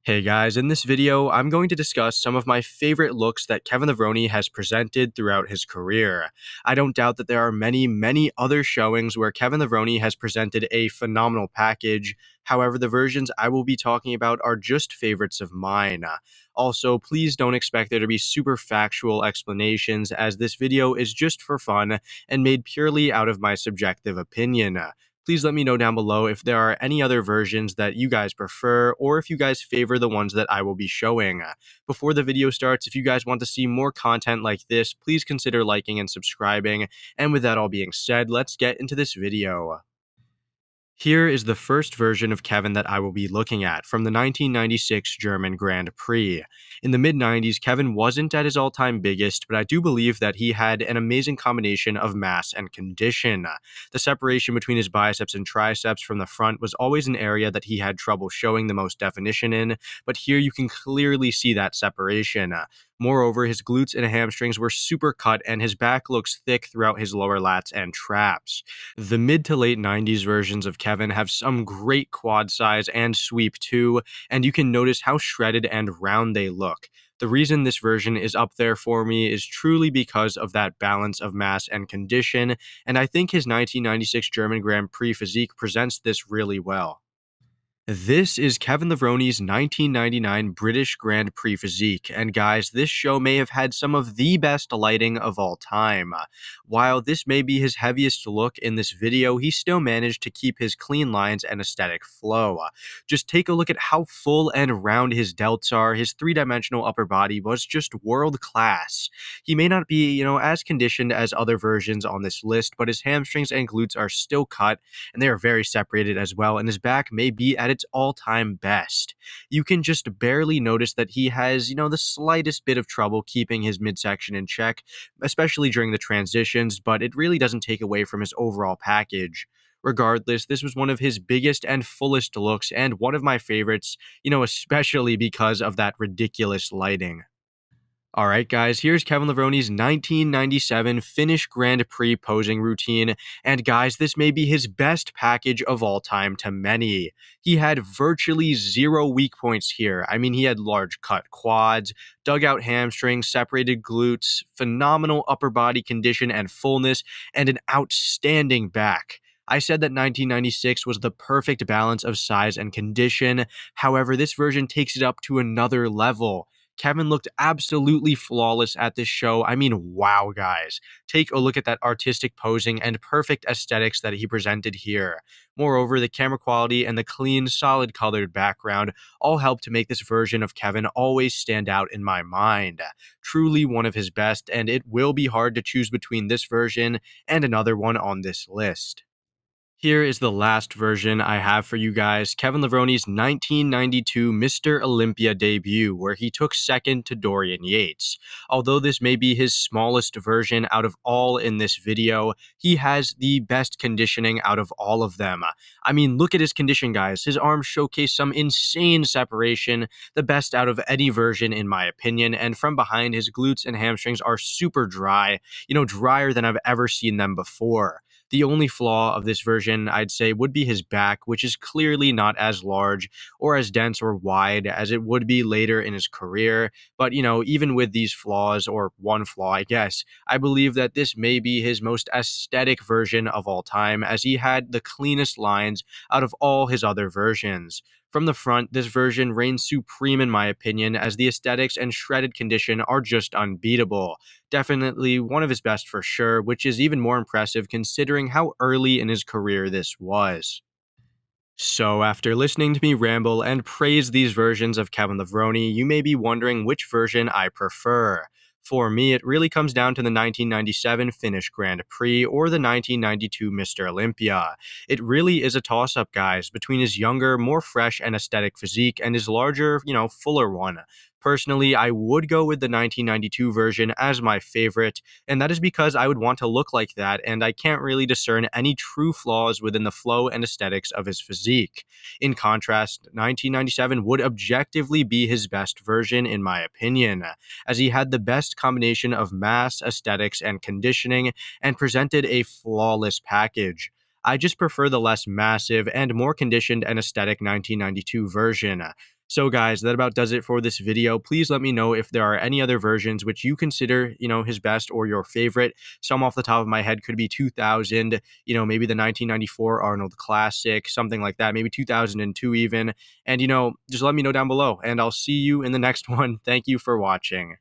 Hey guys, in this video, I'm going to discuss some of my favorite looks that Kevin Levrone has presented throughout his career. I don't doubt that there are many other showings where Kevin Levrone has presented a phenomenal package. However, the versions I will be talking about are just favorites of mine. Also, please don't expect there to be super factual explanations, as this video is just for fun and made purely out of my subjective opinion. Please let me know down below if there are any other versions that you guys prefer, or if you guys favor the ones that I will be showing. Before the video starts, if you guys want to see more content like this, please consider liking and subscribing. And with that all being said, let's get into this video. Here is the first version of Kevin that I will be looking at, from the 1996 German Grand Prix. In the mid-90s, Kevin wasn't at his all-time biggest, but I do believe that he had an amazing combination of mass and condition. The separation between his biceps and triceps from the front was always an area that he had trouble showing the most definition in, but here you can clearly see that separation. Moreover, his glutes and hamstrings were super cut, and his back looks thick throughout his lower lats and traps. The mid to late 90s versions of Kevin have some great quad size and sweep too, and you can notice how shredded and round they look. The reason this version is up there for me is truly because of that balance of mass and condition, and I think his 1996 German Grand Prix physique presents this really well. This is Kevin Levrone's 1999 British Grand Prix physique, and guys, this show may have had some of the best lighting of all time. While this may be his heaviest look in this video, he still managed to keep his clean lines and aesthetic flow. Just take a look at how full and round his delts are. His three-dimensional upper body was just world class. He may not be, as conditioned as other versions on this list, but his hamstrings and glutes are still cut, and they are very separated as well, and his back may be at its all-time best. You can just barely notice that he has, the slightest bit of trouble keeping his midsection in check, especially during the transitions, but it really doesn't take away from his overall package. Regardless, this was one of his biggest and fullest looks, and one of my favorites, especially because of that ridiculous lighting. Alright guys, here's Kevin Levrone's 1997 Finnish Grand Prix posing routine, and guys, this may be his best package of all time to many. He had virtually zero weak points here. I mean, he had large cut quads, dugout hamstrings, separated glutes, phenomenal upper body condition and fullness, and an outstanding back. I said that 1996 was the perfect balance of size and condition. However, this version takes it up to another level. Kevin looked absolutely flawless at this show. I mean, wow, guys. Take a look at that artistic posing and perfect aesthetics that he presented here. Moreover, the camera quality and the clean, solid colored background all help to make this version of Kevin always stand out in my mind. Truly one of his best, and it will be hard to choose between this version and another one on this list. Here is the last version I have for you guys, Kevin Levrone's 1992 Mr. Olympia debut, where he took second to Dorian Yates. Although this may be his smallest version out of all in this video, he has the best conditioning out of all of them. I mean, look at his condition, guys. His arms showcase some insane separation, the best out of any version in my opinion, and from behind, his glutes and hamstrings are super dry, drier than I've ever seen them before. The only flaw of this version, I'd say, would be his back, which is clearly not as large or as dense or wide as it would be later in his career. But, even with these flaws, or one flaw, I guess, I believe that this may be his most aesthetic version of all time, as he had the cleanest lines out of all his other versions. From the front, this version reigns supreme in my opinion, as the aesthetics and shredded condition are just unbeatable. Definitely one of his best for sure, which is even more impressive considering how early in his career this was. So after listening to me ramble and praise these versions of Kevin Levrone, you may be wondering which version I prefer. For me, it really comes down to the 1997 Finnish Grand Prix or the 1992 Mr. Olympia. It really is a toss-up, guys, between his younger, more fresh and aesthetic physique and his larger, fuller one. Personally, I would go with the 1992 version as my favorite, and that is because I would want to look like that, and I can't really discern any true flaws within the flow and aesthetics of his physique. In contrast, 1997 would objectively be his best version in my opinion, as he had the best combination of mass, aesthetics, and conditioning, and presented a flawless package. I just prefer the less massive and more conditioned and aesthetic 1992 version. So guys, that about does it for this video. Please let me know if there are any other versions which you consider, his best or your favorite. Some off the top of my head could be 2000, maybe the 1994 Arnold Classic, something like that, maybe 2002 even. And, just let me know down below, and I'll see you in the next one. Thank you for watching.